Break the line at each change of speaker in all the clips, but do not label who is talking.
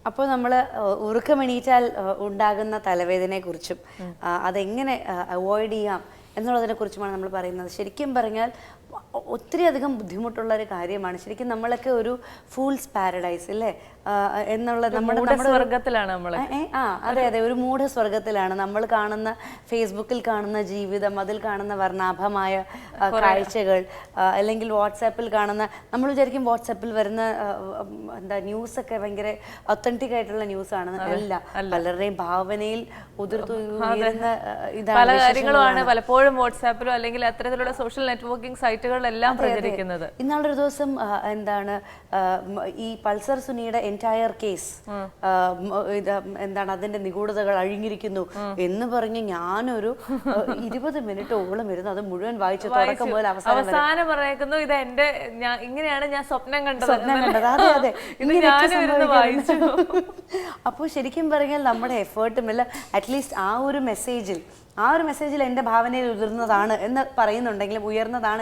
അപ്പോൾ നമ്മൾ ഉറക്കമെണീറ്റാൽ ഉണ്ടാകുന്ന തലവേദനയെക്കുറിച്ചും അതെങ്ങനെ അവോയ്ഡ് ചെയ്യാം എന്നുള്ളതിനെക്കുറിച്ചുമാണ് നമ്മൾ പറയുന്നത്. ശരിക്കും പറഞ്ഞാൽ ഒത്തിരി അധികം ബുദ്ധിമുട്ടുള്ള ഒരു കാര്യമാണ്. ശരിക്കും നമ്മളൊക്കെ ഒരു ഫൂൾസ് പാരഡൈസ് അല്ലേ എന്നുള്ളത് നമ്മുടെ
സ്വർഗത്തിലാണ് നമ്മൾ.
അതെ അതെ, ഒരു മൂഢസ്വർഗത്തിലാണ് നമ്മൾ കാണുന്ന ഫേസ്ബുക്കിൽ കാണുന്ന ജീവിതം, അതിൽ കാണുന്ന വർണ്ണാഭമായ കാഴ്ചകൾ, അല്ലെങ്കിൽ വാട്സാപ്പിൽ കാണുന്ന, നമ്മൾ വിചാരിക്കും വാട്സാപ്പിൽ വരുന്ന ന്യൂസൊക്കെ ഭയങ്കര ഒത്തന്റിക് ആയിട്ടുള്ള ന്യൂസ് ആണ്. അല്ല, പലരുടെയും ഭാവനയിൽ ഉതിർത്തുയരുന്ന
പല കാര്യങ്ങളുമാണ് പലപ്പോഴും വാട്സാപ്പിലോ അല്ലെങ്കിൽ അത്തരത്തിലുള്ള സോഷ്യൽ നെറ്റ്വർക്കിംഗ് സൈറ്റുകളിലെല്ലാം പ്രചരിക്കുന്നത്.
ഇന്നാളൊരു ദിവസം ഈ പൾസർ സുനിയുടെ എൻറ്റയർ കേസ് അതിന്റെ നിഗൂഢതകൾ അഴിഞ്ഞിരിക്കുന്നു എന്ന് പറഞ്ഞ് ഞാനൊരു 20 മിനിറ്റോളം ഇരുന്ന് അത് മുഴുവൻ വായിച്ചു, തുടക്കം മുതൽ
അവസാനം പറയുന്നു ഇത് എന്റെ ഇങ്ങനെയാണ് ഞാൻ സ്വപ്നം കണ്ടത്.
അതെ അതെ, അപ്പോൾ ശരിക്കും പറഞ്ഞാൽ നമ്മുടെ എഫേർട്ടും എല്ലാം അറ്റ്ലീസ്റ്റ് ആ ഒരു മെസ്സേജിൽ എൻ്റെ ഭാവനയിൽ ഉയർന്നതാണ്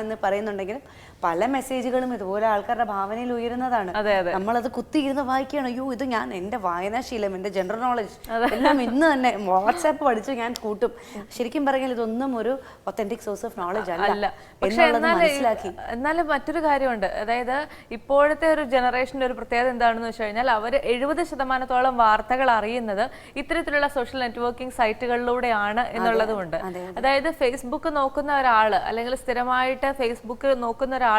എന്ന് പറയുന്നുണ്ടെങ്കിലും പല മെസ്സേജുകളും ഇതുപോലെ ആൾക്കാരുടെ ഭാവനയിൽ ഉയരുന്നതാണ്. നമ്മളത് കുത്തിയിരുന്ന് വായിക്കുകയാണ്. അയ്യോ, ഇത് ഞാൻ എൻ്റെ വായനാശീലം, എൻ്റെ ജനറൽ നോളജ് എല്ലാം ഇന്ന് തന്നെ വാട്സാപ്പ് പഠിച്ച് ഞാൻ കൂട്ടും. ശരിക്കും പറഞ്ഞാൽ ഇതൊന്നും ഒരു ഒത്തന്റിക് സോഴ്സ് ഓഫ് നോളജ് അല്ല എന്നുള്ളത് മനസ്സിലാക്കി.
എന്നാലും മറ്റൊരു കാര്യമുണ്ട്, അതായത് ഇപ്പോഴത്തെ ഒരു ജനറേഷൻ്റെ ഒരു പ്രത്യേകത എന്താണെന്ന് വെച്ച് കഴിഞ്ഞാൽ അവർ 70% വാർത്തകൾ അറിയുന്നത് ഇത്തരത്തിലുള്ള സോഷ്യൽ നെറ്റ്വർക്കിംഗ് സൈറ്റുകളിലൂടെയാണ് എന്നുള്ളതുകൊണ്ട്. അതായത് ഫേസ്ബുക്ക് നോക്കുന്ന ഒരാള് അല്ലെങ്കിൽ സ്ഥിരമായിട്ട് ഫേസ്ബുക്ക് നോക്കുന്ന ഒരാൾക്ക്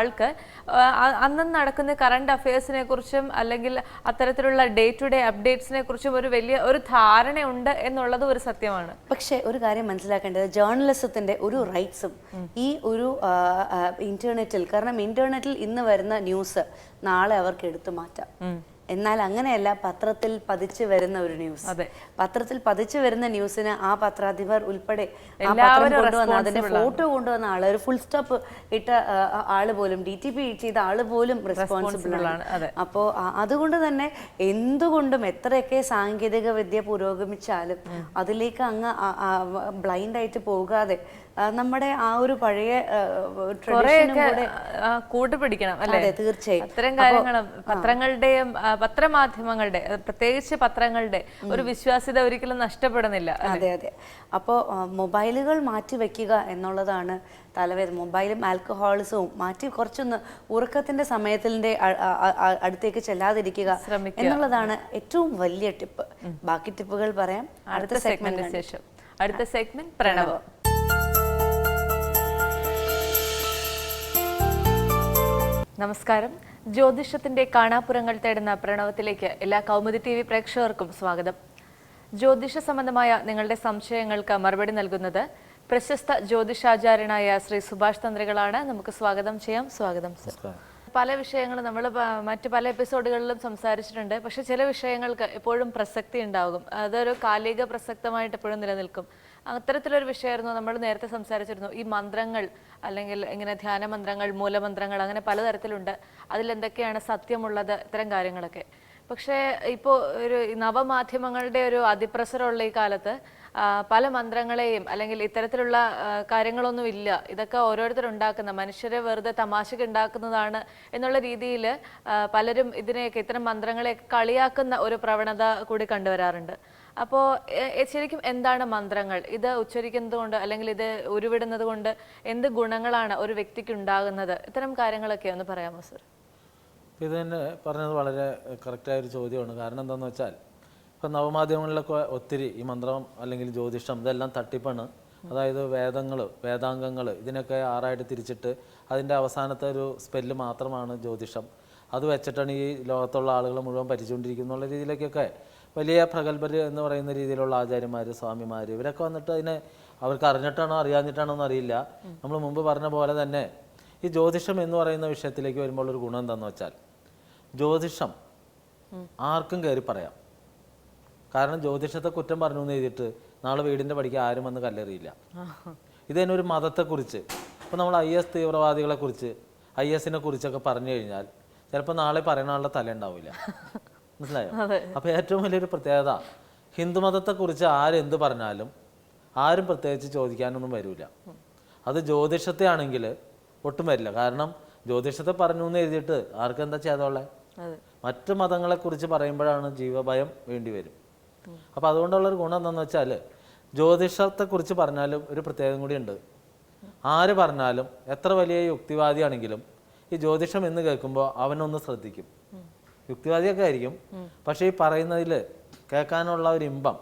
അന്ന് നടക്കുന്ന കറണ്ട് അഫയേഴ്സിനെ കുറിച്ചും അല്ലെങ്കിൽ അത്തരത്തിലുള്ള ഡേ ടു ഡേ അപ്ഡേറ്റ്സിനെ കുറിച്ചും ഒരു ധാരണയുണ്ട് എന്നുള്ളത് ഒരു സത്യമാണ്.
പക്ഷെ ഒരു കാര്യം മനസ്സിലാക്കേണ്ടത്, ജേർണലിസത്തിന്റെ ഒരു റൈറ്റ്സും ഈ ഒരു ഇന്റർനെറ്റിൽ, കാരണം ഇന്റർനെറ്റിൽ ഇന്ന് വരുന്ന ന്യൂസ് നാളെ അവർക്ക് എടുത്തു മാറ്റാം. എന്നാൽ അങ്ങനെയല്ല, പത്രത്തിൽ പതിച്ചു വരുന്ന ഒരു ന്യൂസ്, പത്രത്തിൽ പതിച്ചു വരുന്ന ന്യൂസിന് ആ പത്രാധിപർ ഉൾപ്പെടെ അതിന്റെ ഫോട്ടോ കൊണ്ടുവന്ന ആള്, ഒരു ഫുൾ സ്റ്റോപ്പ് ഇട്ട ആള് പോലും, DTP ചെയ്ത ആള് പോലും റെസ്പോൺസിബിൾ ആണ്. അപ്പോൾ അതുകൊണ്ട് തന്നെ എന്തുകൊണ്ടും എത്രയൊക്കെ സാങ്കേതിക വിദ്യ പുരോഗമിച്ചാലും അതിലേക്ക് അങ്ങ് ബ്ലൈൻഡ് ആയിട്ട് പോകാതെ നമ്മുടെ ആ ഒരു പഴയ
കൂട്ടുപിടിക്കണം അല്ലേ?
തീർച്ചയായും
അത്തരം കാര്യങ്ങളും പത്രങ്ങളുടെയും പത്രമാധ്യമങ്ങളുടെ, പ്രത്യേകിച്ച് പത്രങ്ങളുടെ ഒരു വിശ്വാസ്യത ഒരിക്കലും നഷ്ടപ്പെടുന്നില്ല.
അതെ അതെ. അപ്പോൾ മൊബൈലുകൾ മാറ്റി വെക്കുക എന്നുള്ളതാണ് തലവേദന. മൊബൈലും ആൽക്കഹോളിസവും മാറ്റി കുറച്ചൊന്ന് ഉറക്കത്തിന്റെ സമയത്തിന്റെ അടുത്തേക്ക് ചെല്ലാതിരിക്കുക എന്നുള്ളതാണ് ഏറ്റവും വലിയ ടിപ്പ്. ബാക്കി ടിപ്പുകൾ പറയാം അടുത്ത സെഗ്മെന്റിന് ശേഷം.
അടുത്ത സെഗ്മെന്റ് പ്രണവം. നമസ്കാരം. ജ്യോതിഷത്തിന്റെ കാണാപ്പുറങ്ങൾ തേടുന്ന പ്രണവത്തിലേക്ക് എല്ലാ കൗമുദി TV പ്രേക്ഷകർക്കും സ്വാഗതം. ജ്യോതിഷ സംബന്ധമായ നിങ്ങളുടെ സംശയങ്ങൾക്ക് മറുപടി നൽകുന്നത് പ്രശസ്ത ജ്യോതിഷാചാര്യനായ ശ്രീ സുഭാഷ് തന്ത്രികളാണ്. നമുക്ക് സ്വാഗതം ചെയ്യാം. സ്വാഗതം സർ. പല വിഷയങ്ങളും നമ്മൾ മറ്റു പല എപ്പിസോഡുകളിലും സംസാരിച്ചിട്ടുണ്ട്. പക്ഷെ ചില വിഷയങ്ങൾക്ക് എപ്പോഴും പ്രസക്തി ഉണ്ടാകും, അതൊരു കാലിക പ്രസക്തമായിട്ട് എപ്പോഴും നിലനിൽക്കും. അത്തരത്തിലൊരു വിഷയമായിരുന്നു നമ്മൾ നേരത്തെ സംസാരിച്ചിരുന്നു. ഈ മന്ത്രങ്ങൾ അല്ലെങ്കിൽ ഇങ്ങനെ ധ്യാന മന്ത്രങ്ങൾ, മൂലമന്ത്രങ്ങൾ, അങ്ങനെ പലതരത്തിലുണ്ട്. അതിലെന്തൊക്കെയാണ് സത്യമുള്ളത്, ഇത്തരം കാര്യങ്ങളൊക്കെ. പക്ഷേ ഇപ്പോൾ ഒരു നവമാധ്യമങ്ങളുടെ ഒരു അതിപ്രസരമുള്ള ഈ കാലത്ത് പല മന്ത്രങ്ങളെയും അല്ലെങ്കിൽ ഇത്തരത്തിലുള്ള കാര്യങ്ങളൊന്നും ഇല്ല, ഇതൊക്കെ ഓരോരുത്തരുണ്ടാക്കുന്ന, മനുഷ്യരെ വെറുതെ തമാശക്ക് ഉണ്ടാക്കുന്നതാണ് എന്നുള്ള രീതിയിൽ പലരും ഇതിനെയൊക്കെ, ഇത്തരം മന്ത്രങ്ങളെയൊക്കെ കളിയാക്കുന്ന ഒരു പ്രവണത കൂടി കണ്ടുവരാറുണ്ട്. അപ്പോൾ ശരിക്കും എന്താണ് മന്ത്രങ്ങൾ? ഇത് ഉച്ചരിക്കുന്നത് കൊണ്ട് അല്ലെങ്കിൽ ഇത് ഉരുവിടുന്നത് കൊണ്ട് എന്ത് ഗുണങ്ങളാണ് ഒരു വ്യക്തിക്ക് ഉണ്ടാകുന്നത്? ഇത്തരം കാര്യങ്ങളൊക്കെ ഒന്ന് പറയാമോ സർ?
ഇത് തന്നെ പറഞ്ഞത് വളരെ കറക്റ്റായൊരു ചോദ്യമാണ്. കാരണം എന്താണെന്ന് വെച്ചാൽ ഇപ്പം നവമാധ്യമങ്ങളിലൊക്കെ ഒത്തിരി ഈ മന്ത്രം അല്ലെങ്കിൽ ജ്യോതിഷം ഇതെല്ലാം തട്ടിപ്പാണ്. അതായത് വേദാംഗങ്ങൾ ഇതിനൊക്കെ 6ആയിട്ട് തിരിച്ചിട്ട് അതിൻ്റെ അവസാനത്തെ ഒരു സ്പെല്ല് മാത്രമാണ് ജ്യോതിഷം. അത് വെച്ചിട്ടാണ് ഈ ലോകത്തുള്ള ആളുകൾ മുഴുവൻ ഭരിച്ചുകൊണ്ടിരിക്കുന്നുള്ള രീതിയിലേക്കൊക്കെ വലിയ പ്രഗത്ഭർ എന്ന് പറയുന്ന രീതിയിലുള്ള ആചാര്യന്മാർ, സ്വാമിമാർ, ഇവരൊക്കെ വന്നിട്ട് അതിനെ അവർക്ക് അറിഞ്ഞിട്ടാണോ അറിയാഞ്ഞിട്ടാണോ എന്നറിയില്ല. നമ്മൾ മുമ്പ് പറഞ്ഞ പോലെ തന്നെ ഈ ജ്യോതിഷം എന്ന് പറയുന്ന വിഷയത്തിലേക്ക് വരുമ്പോൾ ഒരു ഗുണം എന്താണെന്ന് വെച്ചാൽ, ജ്യോതിഷം ആർക്കും കയറി പറയാം. കാരണം ജ്യോതിഷത്തെ കുറ്റം പറഞ്ഞു എന്ന് എഴുതിയിട്ട് നാളെ വീടിൻ്റെ പടിക്ക് ആരും വന്ന് കല്ലെറിയില്ല. ഇത് തന്നെ ഒരു മതത്തെക്കുറിച്ച്, ഇപ്പോൾ നമ്മൾ IS തീവ്രവാദികളെ കുറിച്ച്, ISനെ കുറിച്ചൊക്കെ പറഞ്ഞു കഴിഞ്ഞാൽ ചിലപ്പോൾ നാളെ പറയുന്ന ആളുടെ തല ഉണ്ടാവില്ല. മനസ്സിലായോ? അപ്പോൾ ഏറ്റവും വലിയൊരു പ്രത്യേകത, ഹിന്ദുമതത്തെക്കുറിച്ച് ആരെന്ത് പറഞ്ഞാലും ആരും പ്രത്യേകിച്ച് ചോദിക്കാനൊന്നും വരില്ല. അത് ജ്യോതിഷത്തെ ആണെങ്കിൽ ഒട്ടും വരില്ല. കാരണം ജ്യോതിഷത്തെ പറഞ്ഞു എന്ന് എഴുതിയിട്ട് ആർക്കെന്താ ചെയ്തോളെ? മറ്റ് മതങ്ങളെക്കുറിച്ച് പറയുമ്പോഴാണ് ജീവഭയം വേണ്ടി വരും. അപ്പോൾ അതുകൊണ്ടുള്ളൊരു ഗുണം എന്താണെന്ന് വെച്ചാൽ ജ്യോതിഷത്തെക്കുറിച്ച് പറഞ്ഞാലും ഒരു പ്രത്യേകം കൂടിയുണ്ട്. ആര് പറഞ്ഞാലും എത്ര വലിയ യുക്തിവാദിയാണെങ്കിലും ഈ ജ്യോതിഷം എന്ന് കേൾക്കുമ്പോൾ അവനൊന്ന് ശ്രദ്ധിക്കും. യുക്തിവാദിയൊക്കെ ആയിരിക്കും, പക്ഷേ ഈ പറയുന്നതിൽ കേൾക്കാനുള്ള ഒരു ഇമ്പം,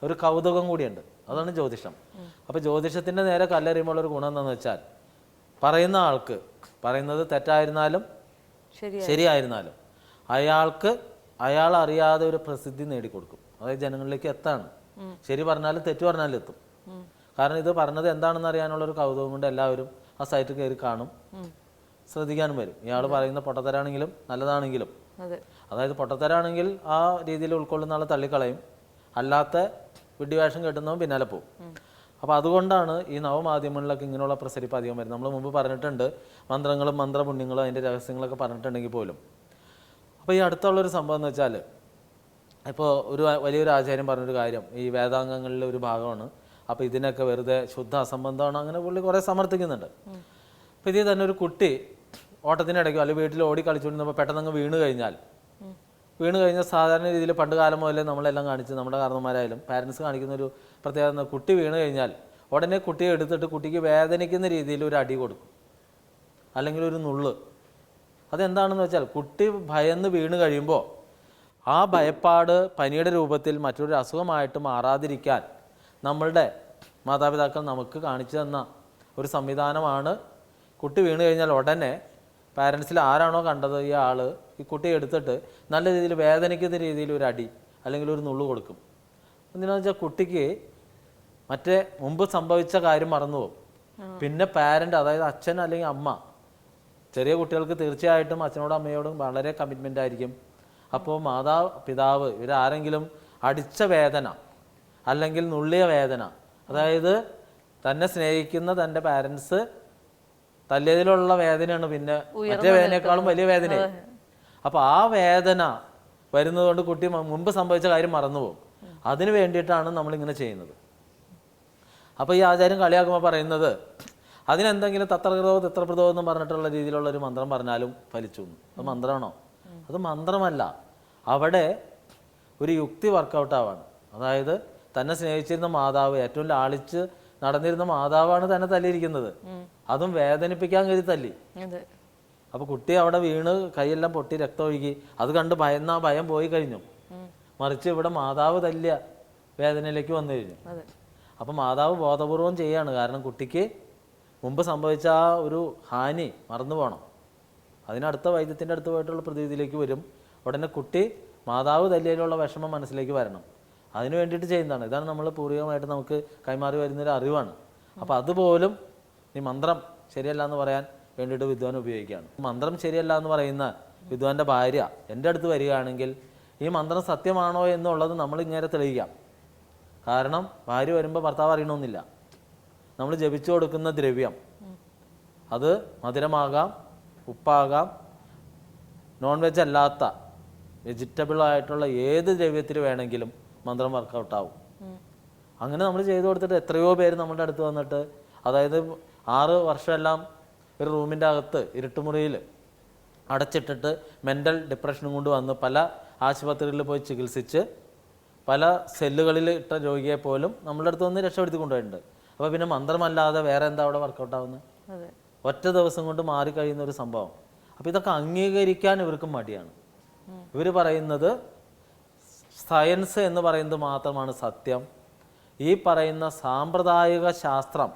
ഒരു കൗതുകം കൂടിയുണ്ട്. അതാണ് ജ്യോതിഷം. അപ്പോൾ ജ്യോതിഷത്തിൻ്റെ നേരെ കല്ലെറിയുമ്പോൾ ഒരു ഗുണം എന്താണെന്ന് വെച്ചാൽ പറയുന്ന ആൾക്ക് പറയുന്നത് തെറ്റായിരുന്നാലും ശരിയായിരുന്നാലും അയാൾ അറിയാതെ ഒരു പ്രസിദ്ധി നേടിക്കൊടുക്കും. അതായത് ജനങ്ങളിലേക്ക് എത്താണ്. ശരി പറഞ്ഞാലും തെറ്റു പറഞ്ഞാലും എത്തും. കാരണം ഇത് പറഞ്ഞത് എന്താണെന്ന് അറിയാനുള്ള ഒരു കൗതുകം കൊണ്ട് എല്ലാവരും ആ സൈറ്റ് കയറി കാണും, ശ്രദ്ധിക്കാനും വരും. ഇയാൾ പറയുന്ന പൊട്ടത്തരാണെങ്കിലും നല്ലതാണെങ്കിലും, അതായത് പൊട്ടത്തരാണെങ്കിൽ ആ രീതിയിൽ ഉൾക്കൊള്ളുന്ന ആൾ തള്ളിക്കളയും, അല്ലാത്ത വിഡ്ഢിവേഷം കെട്ടുന്നവൻ പിന്നാലെ പോകും. അപ്പോൾ അതുകൊണ്ടാണ് ഈ നവമാധ്യമങ്ങളിലൊക്കെ ഇങ്ങനെയുള്ള പ്രസരിപ്പ് അധികം വരുന്നത്. നമ്മൾ മുമ്പ് പറഞ്ഞിട്ടുണ്ട്, മന്ത്രങ്ങളും മന്ത്രപുണ്യങ്ങളും അതിൻ്റെ രഹസ്യങ്ങളൊക്കെ പറഞ്ഞിട്ടുണ്ടെങ്കിൽ പോലും. അപ്പോൾ ഈ അടുത്തുള്ളൊരു സംഭവം എന്ന് വെച്ചാൽ, ഇപ്പോൾ വലിയൊരു ആചാര്യം പറഞ്ഞൊരു കാര്യം ഈ വേദാംഗങ്ങളിലെ ഒരു ഭാഗമാണ്. അപ്പോൾ ഇതിനൊക്കെ വെറുതെ ശുദ്ധ അസംബന്ധമാണ്, അങ്ങനെ പുള്ളി കുറേ സമർത്ഥിക്കുന്നുണ്ട്. അപ്പോൾ ഇതിൽ തന്നെ ഒരു കുട്ടി ഓട്ടത്തിനിടയ്ക്കോ അല്ലെങ്കിൽ വീട്ടിൽ ഓടി കളിച്ചുകൊണ്ടിരുന്നപ്പോൾ പെട്ടെന്ന് അങ്ങ് വീണ് കഴിഞ്ഞാൽ സാധാരണ രീതിയിൽ പണ്ട് കാലം മുതലേ നമ്മളെല്ലാം കാണിച്ച് നമ്മുടെ കാരണന്മാരായാലും പാരൻസ് കാണിക്കുന്ന ഒരു പ്രത്യേകത, കുട്ടി വീണ് കഴിഞ്ഞാൽ ഉടനെ കുട്ടിയെ എടുത്തിട്ട് കുട്ടിക്ക് വേദനിക്കുന്ന രീതിയിൽ ഒരു അടി കൊടുക്കും, അല്ലെങ്കിൽ ഒരു നുള്ള്. അതെന്താണെന്ന് വെച്ചാൽ കുട്ടി ഭയന്ന് വീണ് കഴിയുമ്പോൾ ആ ഭയപ്പാട് പനിയുടെ രൂപത്തിൽ മറ്റൊരു അസുഖമായിട്ട് മാറാതിരിക്കാൻ നമ്മളുടെ മാതാപിതാക്കൾ നമുക്ക് കാണിച്ചു തന്ന ഒരു സംവിധാനമാണ്. കുട്ടി വീണ് കഴിഞ്ഞാൽ ഉടനെ പാരൻസിൽ ആരാണോ കണ്ടത് ഈ ആൾ ഈ കുട്ടിയെ എടുത്തിട്ട് നല്ല രീതിയിൽ വേദനിക്കുന്ന രീതിയിൽ ഒരു അടി അല്ലെങ്കിൽ ഒരു നുള്ളു കൊടുക്കും. എന്തിനാണെന്ന് വെച്ചാൽ കുട്ടിക്ക് മറ്റേ മുമ്പ് സംഭവിച്ച കാര്യം മറന്നുപോകും. പിന്നെ പാരൻ്റ്, അതായത് അച്ഛൻ അല്ലെങ്കിൽ അമ്മ, ചെറിയ കുട്ടികൾക്ക് തീർച്ചയായിട്ടും അച്ഛനോടും അമ്മയോടും വളരെ കമ്മിറ്റ്മെൻ്റ് ആയിരിക്കും. അപ്പോൾ പിതാവ് ഇവരാരെങ്കിലും അടിച്ച വേദന അല്ലെങ്കിൽ നുള്ളിയ വേദന, അതായത് തന്നെ സ്നേഹിക്കുന്ന തൻ്റെ പാരൻസ് തല്ലിയതിലുള്ള വേദനയാണ് പിന്നെ മറ്റേ വേദനയെക്കാളും വലിയ വേദന. അപ്പോൾ ആ വേദന വരുന്നതുകൊണ്ട് കുട്ടി മുമ്പ് സംഭവിച്ച കാര്യം മറന്നുപോകും. അതിന് വേണ്ടിയിട്ടാണ് നമ്മളിങ്ങനെ ചെയ്യുന്നത്. അപ്പോൾ ഈ ആചാര്യം കളിയാക്കുമ്പോൾ പറയുന്നത് അതിനെന്തെങ്കിലും തത്രപ്രദോ എന്ന് പറഞ്ഞിട്ടുള്ള രീതിയിലുള്ള ഒരു മന്ത്രം പറഞ്ഞാലും ഫലിച്ചു. അത് മന്ത്രമാണോ? അത് മന്ത്രമല്ല. അവിടെ ഒരു യുക്തി വർക്കൗട്ട് ആവാണ്. അതായത് തന്നെ സ്നേഹിച്ചിരുന്ന മാതാവ്, ഏറ്റവും ലാളിച്ച് നടന്നിരുന്ന മാതാവാണ് തന്നെ തല്ലിയിരിക്കുന്നത്. അതും വേദനിപ്പിക്കാൻ കരുതി തല്ലി. അപ്പൊ കുട്ടി അവിടെ വീണ് കൈയെല്ലാം പൊട്ടി രക്തം ഒഴുകി. അത് കണ്ട് ഭയന്ന ആ ഭയം പോയി കഴിഞ്ഞു. മറിച്ച് ഇവിടെ മാതാവ് തല്ലിയ വേദനയിലേക്ക് വന്നു കഴിഞ്ഞു. അപ്പൊ മാതാവ് ബോധപൂർവം ചെയ്യാണ്. കാരണം കുട്ടിക്ക് മുമ്പ് സംഭവിച്ച ആ ഒരു ഹാനി മറന്നു പോകണം. അതിനടുത്ത വൈദ്യത്തിൻ്റെ അടുത്ത് പോയിട്ടുള്ള പ്രതീതിയിലേക്ക് വരും. ഉടനെ കുട്ടി മാതാവ് തല്ലിയതിലുള്ള വിഷമം മനസ്സിലേക്ക് വരണം. അതിന് വേണ്ടിയിട്ട് ചെയ്യുന്നതാണ്. ഇതാണ് നമ്മൾ പൂർവികമായിട്ട് നമുക്ക് കൈമാറി വരുന്നൊരു അറിവാണ്. അപ്പോൾ അതുപോലും ഈ മന്ത്രം ശരിയല്ല എന്ന് പറയാൻ വേണ്ടിയിട്ട് വിദ്വാൻ ഉപയോഗിക്കുകയാണ്. മന്ത്രം ശരിയല്ല എന്ന് പറയുന്ന വിദ്വാൻ്റെ ഭാര്യ എൻ്റെ അടുത്ത് വരികയാണെങ്കിൽ ഈ മന്ത്രം സത്യമാണോ എന്നുള്ളത് നമ്മൾ ഇങ്ങനെ തെളിയിക്കാം. കാരണം ഭാര്യ വരുമ്പോൾ ഭർത്താവ് അറിയണമെന്നില്ല. നമ്മൾ ജപിച്ചു കൊടുക്കുന്ന ദ്രവ്യം അത് മധുരമാകാം, ഉപ്പാകാം, നോൺ വെജ് അല്ലാത്ത വെജിറ്റബിൾ ആയിട്ടുള്ള ഏത് ദ്രവ്യത്തിൽ വേണമെങ്കിലും മന്ത്രം വർക്കൗട്ടാവും. അങ്ങനെ നമ്മൾ ചെയ്തു കൊടുത്തിട്ട് എത്രയോ പേര് നമ്മുടെ അടുത്ത് വന്നിട്ട്, അതായത് 6 വർഷമെല്ലാം ഒരു റൂമിൻ്റെ അകത്ത് ഇരുട്ടുമുറിയിൽ അടച്ചിട്ടിട്ട് മെൻ്റൽ ഡിപ്രഷനും കൊണ്ട് വന്ന് പല ആശുപത്രികളിൽ പോയി ചികിത്സിച്ച് പല സെല്ലുകളിൽ ഇട്ട രോഗിയെ പോലും നമ്മളുടെ അടുത്ത് വന്ന് രക്ഷപ്പെടുത്തി കൊണ്ടുപോയിട്ടുണ്ട്. അപ്പോൾ പിന്നെ മന്ത്രമല്ലാതെ വേറെ എന്താ അവിടെ വർക്കൗട്ടാവുന്നത്? ഒറ്റ ദിവസം കൊണ്ട് മാറിക്കഴിയുന്ന ഒരു സംഭവം. അപ്പോൾ ഇതൊക്കെ അംഗീകരിക്കാൻ ഇവർക്ക് മടിയാണ്. ഇവർ പറയുന്നത് സയൻസ് എന്ന് പറയുന്നത് മാത്രമാണ് സത്യം. ഈ പറയുന്ന സാമ്പ്രദായിക ശാസ്ത്രം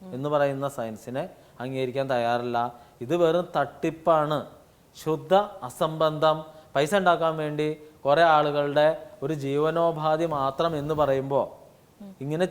എന്ന് പറയുന്ന സയൻസിനെ അംഗീകരിക്കാൻ തയ്യാറല്ല. ഇത് വെറും തട്ടിപ്പാണ്, ശുദ്ധ അസംബന്ധം, പൈസ ഉണ്ടാക്കാൻ വേണ്ടി കുറേ ആളുകളുടെ ഒരു ജീവനോപാധി മാത്രം എന്ന് പറയുമ്പോൾ ഇങ്ങനെ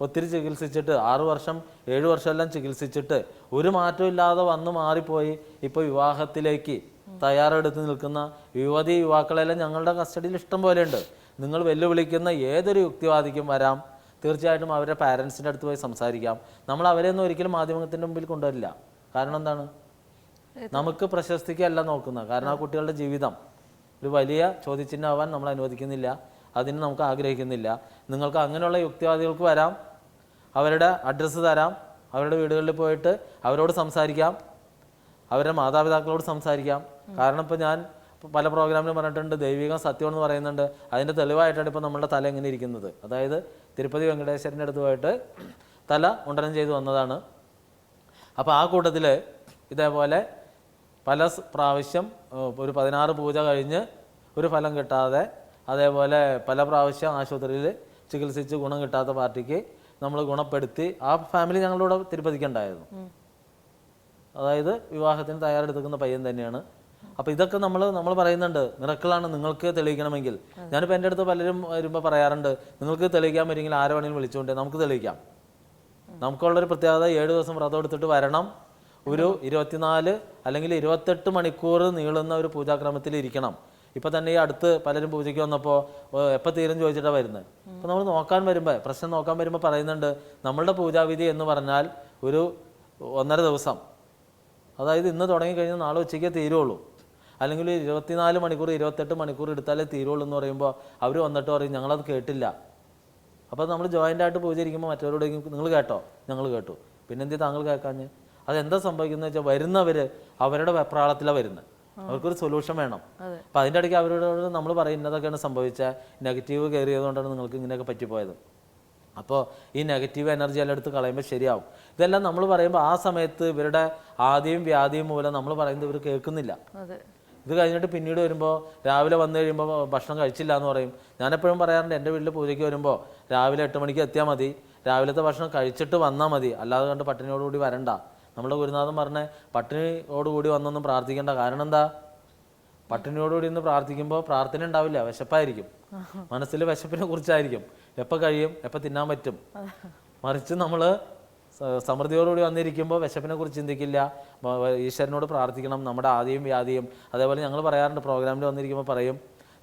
ഒത്തിരി ചികിത്സിച്ചിട്ട് 6 വർഷം 7 വർഷമെല്ലാം ചികിത്സിച്ചിട്ട് ഒരു മാറ്റവും ഇല്ലാതെ വന്നു മാറിപ്പോയി ഇപ്പോൾ വിവാഹത്തിലേക്ക് തയ്യാറെടുത്ത് നിൽക്കുന്ന യുവാക്കളെല്ലാം ഞങ്ങളുടെ കസ്റ്റഡിയിൽ ഇഷ്ടം പോലെയുണ്ട്. നിങ്ങൾ വെല്ലുവിളിക്കുന്ന ഏതൊരു യുക്തിവാദിക്കും വരാം. തീർച്ചയായിട്ടും അവരുടെ പാരൻസിൻ്റെ അടുത്ത് പോയി സംസാരിക്കാം. നമ്മൾ അവരെയൊന്നും ഒരിക്കലും മാധ്യമത്തിൻ്റെ മുമ്പിൽ കൊണ്ടുവരില്ല. കാരണം എന്താണ്? നമുക്ക് പ്രശസ്തിക്കല്ല നോക്കുന്നത്. കാരണം ആ കുട്ടികളുടെ ജീവിതം ഒരു വലിയ ചോദ്യചിഹ്നമാവാൻ നമ്മൾ അനുവദിക്കുന്നില്ല. അതിന് നമുക്ക് ആഗ്രഹിക്കുന്നില്ല. നിങ്ങൾക്ക് അങ്ങനെയുള്ള യുക്തിവാദികൾക്ക് വരാം, അവരുടെ അഡ്രസ്സ് തരാം, അവരുടെ വീടുകളിൽ പോയിട്ട് അവരോട് സംസാരിക്കാം. അവരുടെ മാതാപിതാക്കളോട് സംസാരിക്കാം. കാരണം ഇപ്പോൾ ഞാൻ പല പ്രോഗ്രാമിലും പറഞ്ഞിട്ടുണ്ട്, ദൈവികം സത്യം എന്ന് പറയുന്നുണ്ട്. അതിൻ്റെ തെളിവായിട്ടാണ് ഇപ്പോൾ നമ്മുടെ തല എങ്ങനെ ഇരിക്കുന്നത്. അതായത് തിരുപ്പതി വെങ്കടേശ്വരൻ്റെ അടുത്ത് പോയിട്ട് തല മുണ്ടനം ചെയ്ത് വന്നതാണ്. അപ്പോൾ ആ കൂട്ടത്തിൽ ഇതേപോലെ പല പ്രാവശ്യം ഒരു 16 പൂജ കഴിഞ്ഞ് ഒരു ഫലം കിട്ടാതെ, അതേപോലെ പല പ്രാവശ്യം ആശുപത്രിയിൽ ചികിത്സിച്ച് ഗുണം കിട്ടാത്ത പാർട്ടിക്ക് നമ്മൾ ഗുണപ്പെടുത്തി ആ ഫാമിലി ഞങ്ങളുടെ തിരുപ്പതിക്കുണ്ടായിരുന്നു. അതായത് വിവാഹത്തിന് തയ്യാറെടുക്കുന്ന പയ്യൻ തന്നെയാണ്. അപ്പോൾ ഇതൊക്കെ നമ്മൾ പറയുന്നുണ്ട്, മിറക്കിളാണ് നിങ്ങൾക്ക് തെളിയിക്കണമെങ്കിൽ. ഞാനിപ്പോൾ എൻ്റെ അടുത്ത് പലരും വരുമ്പോൾ പറയാറുണ്ട്, നിങ്ങൾക്ക് തെളിയിക്കാൻ പറ്റുമെങ്കിൽ ആരെ വേണമെങ്കിലും വിളിച്ചുകൊണ്ട് നമുക്ക് തെളിയിക്കാം. നമുക്കുള്ളൊരു പ്രത്യേകത 7 ദിവസം വ്രതം എടുത്തിട്ട് വരണം, ഒരു 24 അല്ലെങ്കിൽ 28 മണിക്കൂർ നീളുന്ന ഒരു പൂജാക്രമത്തിൽ ഇരിക്കണം. ഇപ്പം തന്നെ ഈ അടുത്ത് പലരും പൂജയ്ക്ക് വന്നപ്പോൾ എപ്പോൾ തീരും ചോദിച്ചിട്ടാണ് വരുന്നത്. അപ്പോൾ നമ്മൾ നോക്കാൻ വരുമ്പോൾ, പ്രശ്നം നോക്കാൻ വരുമ്പോൾ പറയുന്നുണ്ട്, നമ്മളുടെ പൂജാവിധി എന്ന് പറഞ്ഞാൽ ഒരു 1.5 ദിവസം, അതായത് ഇന്ന് തുടങ്ങിക്കഴിഞ്ഞാൽ നാളെ ഉച്ചയ്ക്കേ തീരുള്ളൂ, അല്ലെങ്കിൽ 24 മണിക്കൂർ 28 മണിക്കൂർ എടുത്താലേ തീരുള്ളൂ എന്ന് പറയുമ്പോൾ അവർ വന്നിട്ട് പറയും ഞങ്ങളത് കേട്ടില്ല. അപ്പോൾ നമ്മൾ ജോയിൻ്റായിട്ട് പൂജ ഇരിക്കുമ്പോൾ മറ്റവരോട് നിങ്ങൾ കേട്ടോ, ഞങ്ങൾ കേട്ടു, പിന്നെന്തി താങ്കൾ കേൾക്കാഞ്ഞ്? അതെന്താ സംഭവിക്കുന്നത് വെച്ചാൽ വരുന്നവർ അവരുടെ വെപ്രാളത്തിലാണ് വരുന്നത്, അവർക്കൊരു സൊല്യൂഷൻ വേണം. അപ്പം അതിൻ്റെ ഇടയ്ക്ക് അവരോട് നമ്മൾ പറയുന്നതൊക്കെയാണ് സംഭവിച്ചത്, നെഗറ്റീവ് കയറിയതുകൊണ്ടാണ് നിങ്ങൾക്ക് ഇങ്ങനെയൊക്കെ പറ്റിപ്പോയത്. അപ്പോൾ ഈ നെഗറ്റീവ് എനർജി എല്ലാം എടുത്ത് കളയുമ്പോൾ ശരിയാവും. ഇതെല്ലാം നമ്മൾ പറയുമ്പോൾ ആ സമയത്ത് ഇവരുടെ ആദ്യം വ്യാധിയും മൂലം നമ്മൾ പറയുന്നത് ഇവർ കേൾക്കുന്നില്ല. ഇത് കഴിഞ്ഞിട്ട് പിന്നീട് വരുമ്പോൾ രാവിലെ വന്നു കഴിയുമ്പോൾ ഭക്ഷണം കഴിച്ചില്ല എന്ന് പറയും. ഞാനെപ്പോഴും പറയാറുണ്ട്, എൻ്റെ വീട്ടിൽ പൂജയ്ക്ക് വരുമ്പോൾ രാവിലെ 8 മണിക്ക് എത്തിയാൽ മതി, രാവിലത്തെ ഭക്ഷണം കഴിച്ചിട്ട് വന്നാൽ മതി, അല്ലാതെ കണ്ട് പട്ടിണിയോടുകൂടി വരണ്ട. നമ്മുടെ ഗുരുനാഥൻ പറഞ്ഞ പട്ടിണിയോടുകൂടി വന്നൊന്നും പ്രാർത്ഥിക്കേണ്ട. കാരണം എന്താ? പട്ടിണിയോടുകൂടി ഇന്ന് പ്രാർത്ഥിക്കുമ്പോൾ പ്രാർത്ഥന ഉണ്ടാവില്ല, വിശപ്പായിരിക്കും, മനസ്സിൽ വിശപ്പിനെ കുറിച്ചായിരിക്കും, എപ്പോൾ കഴിയും, എപ്പോൾ തിന്നാൻ പറ്റും. മറിച്ച് നമ്മൾ സമൃദ്ധിയോടുകൂടി വന്നിരിക്കുമ്പോൾ വിശപ്പിനെ കുറിച്ച് ചിന്തിക്കില്ല, ഈശ്വരനോട് പ്രാർത്ഥിക്കണം, നമ്മുടെ ആദിയും വ്യാധിയും. അതേപോലെ ഞങ്ങൾ പറയാറുണ്ട്, പ്രോഗ്രാമിൽ വന്നിരിക്കുമ്പോൾ പറയും,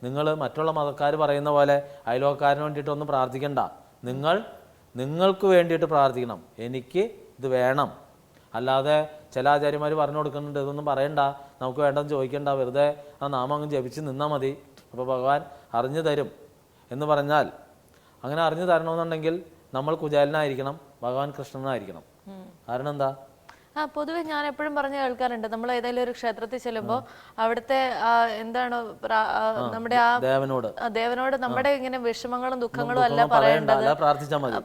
നിങ്ങൾ മറ്റുള്ള മതക്കാർ പറയുന്ന പോലെ അയൽവക്കാരന് വേണ്ടിയിട്ടൊന്നും പ്രാർത്ഥിക്കണ്ട, നിങ്ങൾക്ക് വേണ്ടിയിട്ട് പ്രാർത്ഥിക്കണം, എനിക്ക് ഇത് വേണം. അല്ലാതെ ചില ആചാര്യന്മാർ പറഞ്ഞു കൊടുക്കുന്നുണ്ട്, ഇതൊന്നും പറയണ്ട, നമുക്ക് വേണ്ടെന്ന് ചോദിക്കണ്ട, വെറുതെ ആ നാമം അങ്ങ് ജപിച്ച് നിന്നാൽ മതി, അപ്പോൾ ഭഗവാൻ അറിഞ്ഞു തരും എന്ന് പറഞ്ഞാൽ, അങ്ങനെ അറിഞ്ഞു തരണമെന്നുണ്ടെങ്കിൽ നമ്മൾ കുചേലനായിരിക്കണം, ഭഗവാൻ കൃഷ്ണനായിരിക്കണം. കാരണം എന്താ?
പൊതുവെ ഞാൻ എപ്പോഴും പറഞ്ഞു കേൾക്കാറുണ്ട്, നമ്മൾ ഏതെങ്കിലും ഒരു ക്ഷേത്രത്തിൽ ചെല്ലുമ്പോൾ അവിടുത്തെ എന്താണ് നമ്മുടെ ആ ദേവനോട് നമ്മുടെ ഇങ്ങനെ വിഷമങ്ങളും ദുഃഖങ്ങളും അല്ല പറയേണ്ടത്,
പ്രാർത്ഥിച്ചാൽ മതി.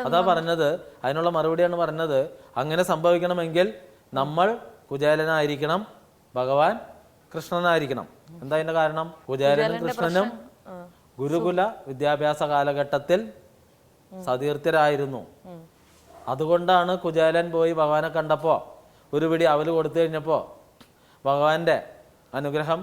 അതാ പറഞ്ഞത്, അതിനുള്ള മറുപടിയാണ് പറഞ്ഞത്. അങ്ങനെ സംഭവിക്കണമെങ്കിൽ നമ്മൾ കുചേലനായിരിക്കണം, ഭഗവാൻ കൃഷ്ണനായിരിക്കണം. എന്താ അതിന്റെ കാരണം? കുചേലനും കൃഷ്ണനും ഗുരുകുല വിദ്യാഭ്യാസ കാലഘട്ടത്തിൽ സതീർത്ഥരായിരുന്നു. അതുകൊണ്ടാണ് കുചേലൻ പോയി ഭഗവാനെ കണ്ടപ്പോൾ ഒരു പിടി അവല് കൊടുത്തു കഴിഞ്ഞപ്പോൾ ഭഗവാന്റെ അനുഗ്രഹം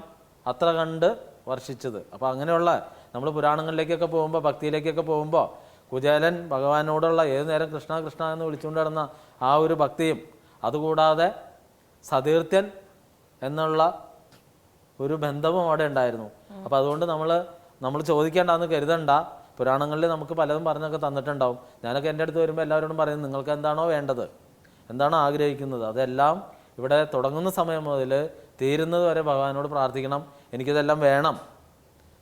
അത്ര കണ്ട് വർഷിച്ചത്. അപ്പോൾ അങ്ങനെയുള്ള നമ്മൾ പുരാണങ്ങളിലേക്കൊക്കെ പോകുമ്പോൾ, ഭക്തിയിലേക്കൊക്കെ പോകുമ്പോൾ കുചേലൻ ഭഗവാനോടുള്ള ഏതു നേരം കൃഷ്ണ കൃഷ്ണ എന്ന് വിളിച്ചുകൊണ്ട് നടന്ന ആ ഒരു ഭക്തിയും, അതുകൂടാതെ സതീർത്ഥ്യൻ എന്നുള്ള ഒരു ബന്ധവും അവിടെ ഉണ്ടായിരുന്നു. അപ്പോൾ അതുകൊണ്ട് നമ്മൾ ചോദിക്കേണ്ടെന്ന് കരുതണ്ട. പുരാണങ്ങളിൽ നമുക്ക് പലതും പറഞ്ഞൊക്കെ തന്നിട്ടുണ്ടാവും. ഞാനൊക്കെ എൻ്റെ അടുത്ത് വരുമ്പോൾ എല്ലാവരോടും പറയുന്നത്, നിങ്ങൾക്ക് എന്താണോ വേണ്ടത്, എന്താണോ ആഗ്രഹിക്കുന്നത്, അതെല്ലാം ഇവിടെ തുടങ്ങുന്ന സമയം മുതൽ തീരുന്നത് വരെ ഭഗവാനോട് പ്രാർത്ഥിക്കണം, എനിക്കിതെല്ലാം വേണം,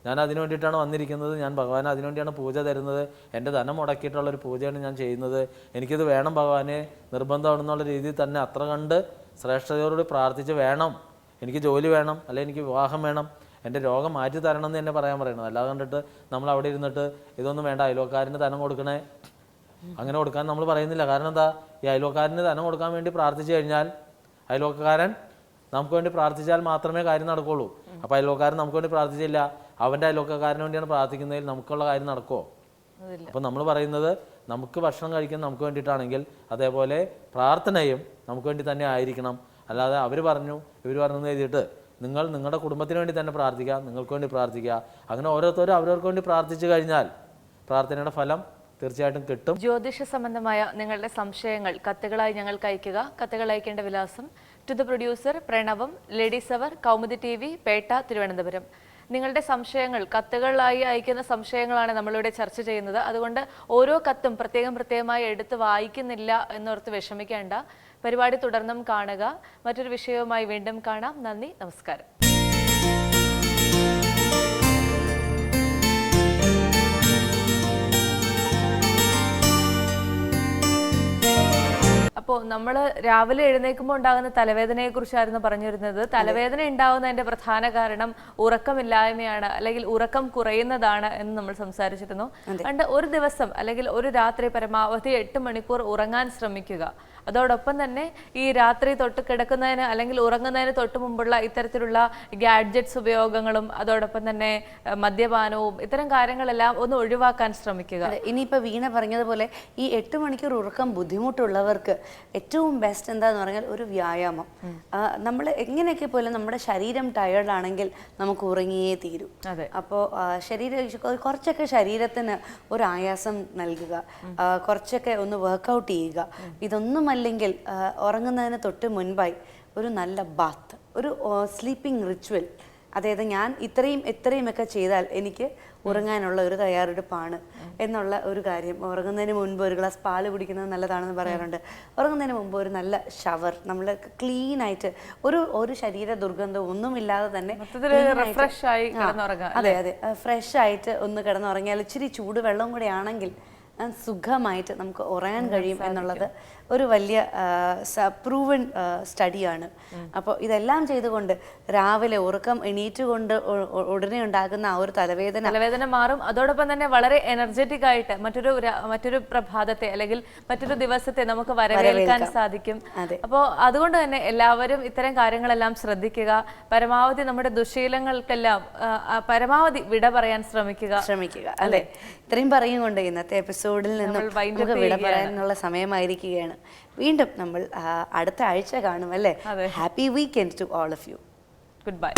ഞാൻ അതിനു വേണ്ടിയിട്ടാണ് വന്നിരിക്കുന്നത്, ഞാൻ ഭഗവാൻ അതിനു വേണ്ടിയാണ് പൂജ തരുന്നത്, എൻ്റെ ധനം മുടക്കിയിട്ടുള്ളൊരു പൂജയാണ് ഞാൻ ചെയ്യുന്നത്, എനിക്കിത് വേണം ഭഗവാനെ, നിർബന്ധമാണെന്നുള്ള രീതിയിൽ തന്നെ അത്ര കണ്ട് ശ്രേഷ്ഠതയോട് പ്രാർത്ഥിച്ച് വേണം, എനിക്ക് ജോലി വേണം, അല്ലെങ്കിൽ എനിക്ക് വിവാഹം വേണം, എൻ്റെ രോഗം മാറ്റി തരണം എന്ന് തന്നെ പറയാൻ പറയുന്നത്. അല്ലാതെ കണ്ടിട്ട് നമ്മൾ അവിടെ ഇരുന്നിട്ട് ഇതൊന്നും വേണ്ട, അയൽവക്കാരന് ധനം കൊടുക്കണേ, അങ്ങനെ കൊടുക്കാൻ നമ്മൾ പറയുന്നില്ല. കാരണം എന്താ? ഈ അയൽവക്കാരന് ധനം കൊടുക്കാൻ വേണ്ടി പ്രാർത്ഥിച്ചു കഴിഞ്ഞാൽ അയൽവക്കാരൻ നമുക്ക് വേണ്ടി പ്രാർത്ഥിച്ചാൽ മാത്രമേ കാര്യം നടക്കുള്ളൂ. അപ്പോൾ അയൽവക്കാരൻ നമുക്ക് വേണ്ടി പ്രാർത്ഥിച്ചില്ല, അവൻ്റെ അയൽവക്കാരന് വേണ്ടിയാണ് പ്രാർത്ഥിക്കുന്നതിൽ നമുക്കുള്ള കാര്യം നടക്കുമോ? അപ്പോൾ നമ്മൾ പറയുന്നത്, നമുക്ക് ഭക്ഷണം കഴിക്കുന്നത് നമുക്ക് വേണ്ടിയിട്ടാണെങ്കിൽ അതേപോലെ പ്രാർത്ഥനയും നമുക്ക് വേണ്ടി തന്നെ ആയിരിക്കണം. അല്ലാതെ അവർ പറഞ്ഞു ഇവർ പറഞ്ഞു എഴുതിയിട്ട് നിങ്ങൾ നിങ്ങളുടെ കുടുംബത്തിന് വേണ്ടി തന്നെ പ്രാർത്ഥിക്കുക, നിങ്ങൾക്ക് വേണ്ടി പ്രാർത്ഥിക്കുക. അങ്ങനെ ഓരോരുത്തരും അവരവർക്ക് വേണ്ടി പ്രാർത്ഥിച്ചു കഴിഞ്ഞാൽ പ്രാർത്ഥനയുടെ ഫലം തീർച്ചയായിട്ടും കിട്ടും.
ജ്യോതിഷ സംബന്ധമായ നിങ്ങളുടെ സംശയങ്ങൾ കത്തുകളായി ഞങ്ങൾക്ക് അയയ്ക്കുക. കത്തുകൾ അയക്കേണ്ട വിലാസം: to the producer, Pranavam, ladies hour, Kaumudi TV, Pettah, Thiruvananthapuram. നിങ്ങളുടെ സംശയങ്ങൾ കത്തുകളായി അയക്കുന്ന സംശയങ്ങളാണ് നമ്മളിവിടെ ചർച്ച ചെയ്യുന്നത്. അതുകൊണ്ട് ഓരോ കത്തും പ്രത്യേകമായി എടുത്ത് വായിക്കുന്നില്ല എന്നോർത്ത് വിഷമിക്കേണ്ട. പരിപാടി തുടർന്നും കാണുക. മറ്റൊരു വിഷയവുമായി വീണ്ടും കാണാം. നന്ദി, നമസ്കാരം. അപ്പോൾ നമ്മൾ രാവിലെ എഴുന്നേൽക്കുമ്പോൾ ഉണ്ടാകുന്ന തലവേദനയെ കുറിച്ചായിരുന്നു പറഞ്ഞിരുന്നത്. തലവേദന ഉണ്ടാകുന്നതിന്റെ പ്രധാന കാരണം ഉറക്കമില്ലായ്മയാണ് അല്ലെങ്കിൽ ഉറക്കം കുറയുന്നതാണ് എന്ന് നമ്മൾ സംസാരിച്ചിരുന്നു. അതുകൊണ്ട് ഒരു ദിവസം അല്ലെങ്കിൽ ഒരു രാത്രി പരമാവധി 8 മണിക്കൂർ ഉറങ്ങാൻ ശ്രമിക്കുക. അതോടൊപ്പം തന്നെ ഈ രാത്രി തൊട്ട് കിടക്കുന്നതിന് അല്ലെങ്കിൽ ഉറങ്ങുന്നതിന് തൊട്ട് മുമ്പുള്ള ഇത്തരത്തിലുള്ള ഗാഡ്ജറ്റ്സ് ഉപയോഗങ്ങളും അതോടൊപ്പം തന്നെ മദ്യപാനവും ഇത്തരം കാര്യങ്ങളെല്ലാം ഒന്ന് ഒഴിവാക്കാൻ ശ്രമിക്കുക.
ഇനിയിപ്പോൾ വീണ പറഞ്ഞതുപോലെ ഈ 8 മണിക്കൂർ ഉറക്കം ബുദ്ധിമുട്ടുള്ളവർക്ക് ഏറ്റവും ബെസ്റ്റ് എന്താന്ന് പറഞ്ഞാൽ ഒരു വ്യായാമം. നമ്മൾ എങ്ങനെയൊക്കെ പോലും നമ്മുടെ ശരീരം ടയേർഡാണെങ്കിൽ നമുക്ക് ഉറങ്ങിയേ തീരൂ. അപ്പോൾ കുറച്ചൊക്കെ ശരീരത്തിന് ഒരു ആയാസം നൽകുക, കുറച്ചൊക്കെ ഒന്ന് വർക്കൗട്ട് ചെയ്യുക. ഇതൊന്നും അല്ലെങ്കിൽ ഉറങ്ങുന്നതിന് തൊട്ട് മുൻപായി ഒരു നല്ല ബാത്ത്, ഒരു സ്ലീപ്പിംഗ് റിച്വൽ, അതായത് ഞാൻ ഇത്രയുമൊക്കെ ചെയ്താൽ എനിക്ക് ഉറങ്ങാനുള്ള ഒരു തയ്യാറെടുപ്പാണ് എന്നുള്ള ഒരു കാര്യം. ഉറങ്ങുന്നതിന് മുൻപ് ഒരു ഗ്ലാസ് പാല് കുടിക്കുന്നത് നല്ലതാണെന്ന് പറയാറുണ്ട്. ഉറങ്ങുന്നതിന് മുമ്പ് ഒരു നല്ല ഷവർ, നമ്മൾ ക്ലീൻ ആയിട്ട് ഒരു ശരീര ദുർഗന്ധം ഒന്നുമില്ലാതെ തന്നെ അതെ ഫ്രഷ് ആയിട്ട് ഒന്ന് കിടന്നുറങ്ങിയാൽ ഇച്ചിരി ചൂടുവെള്ളം കൂടെ ആണെങ്കിൽ സുഖമായിട്ട് നമുക്ക് ഉറങ്ങാൻ കഴിയും എന്നുള്ളത് ഒരു വലിയ പ്രൂവൻ സ്റ്റഡിയാണ്. അപ്പോൾ ഇതെല്ലാം ചെയ്തുകൊണ്ട് രാവിലെ ഉറക്കം എണീറ്റുകൊണ്ട് ഉടനെ ഉണ്ടാകുന്ന ആ ഒരു തലവേദന
മാറും. അതോടൊപ്പം തന്നെ വളരെ എനർജറ്റിക് ആയിട്ട് മറ്റൊരു പ്രഭാതത്തെ അല്ലെങ്കിൽ മറ്റൊരു ദിവസത്തെ നമുക്ക് വരവേൽക്കാൻ സാധിക്കും. അപ്പോൾ അതുകൊണ്ട് തന്നെ എല്ലാവരും ഇത്തരം കാര്യങ്ങളെല്ലാം ശ്രദ്ധിക്കുക. പരമാവധി നമ്മുടെ ദുശീലങ്ങൾക്കെല്ലാം പരമാവധി വിട പറയാൻ ശ്രമിക്കുക.
അല്ലെ, ഇത്രയും പറയുകൊണ്ട് ഇന്നത്തെ എപ്പിസോഡിൽ നിന്നും നമുക്ക് വിട പറയാനുള്ള സമയമായിരിക്കുകയാണ്. വീണ്ടും നമ്മൾ അടുത്ത ആഴ്ച കാണും അല്ലേ. Happy weekend to all of you.
Good bye.